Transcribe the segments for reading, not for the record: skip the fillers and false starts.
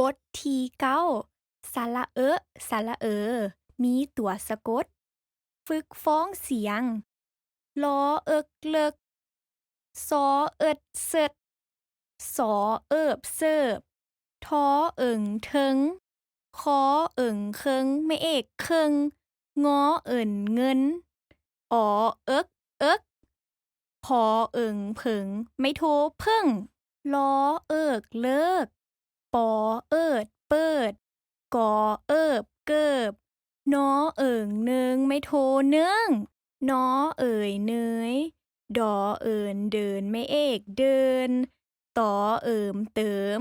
บทที่เก้าสระเอะสระเออ มีตัวสะกด ฝึกฟ้องเสียงลอเอิกเลิกซอเอิดเสิดสอเอิบเสิบทอเอิงเทิงคอเอิงเคิงไม่เอกเคิงงอเอินเงินออเอิกเอิกพอเอิงเผิงไม่โทเพิ่งลอเอิกเลิกปอเอิดเปิดกอเอิบเกิบนอเอิงเนึงไม่โทเนื่องนอเอ่ยเนยดอเอินเดินไม่เอกเดินตอเอิมเติม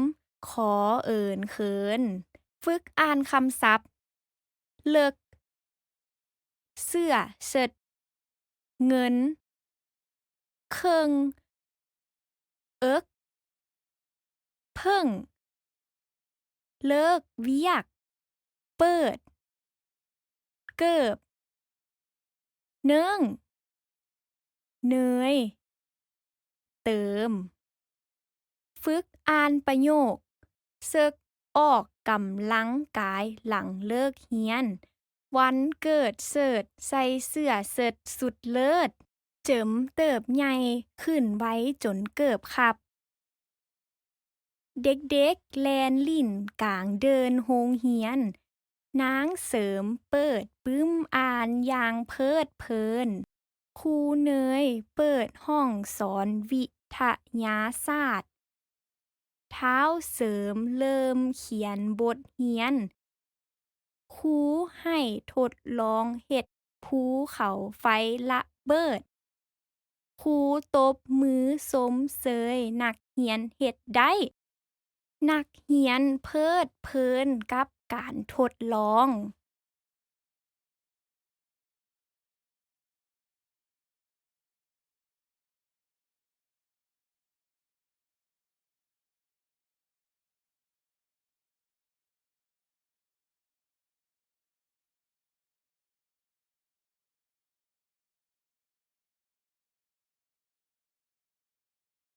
ขอเอินเคินฝึกอ่านคำศัพท์เลิกเสื้อเชิดเงินเคิงเอิกเพิ่งเลิกเวียกเปิดเกิบเนื่องเนยเติมฝึกอ่านประโยคซึกออกกำลังกายหลังเลิกเรียนวันเกิดเสิร์ชใส่เสื้อเสิร์ชสุดเลิศเจิมเติบใหญ่ขึ้นไว้จนเกิบครับเด็กๆแลนลิ่นกลางเดินโฮงเฮียนนางเสริมเปิดปึ้มอ่านอย่างเพิดเพลินครูเนยเปิดห้องสอนวิทยาศาสตร์ เท้าเสริมเริ่มเขียนบทเรียนครูให้ทดลองเฮ็ดภูเขาไฟระเบิดครูตบมือสมเสยนักเรียนเฮ็ดได้นักเรียนเพลิดเพลินกับการทดลอง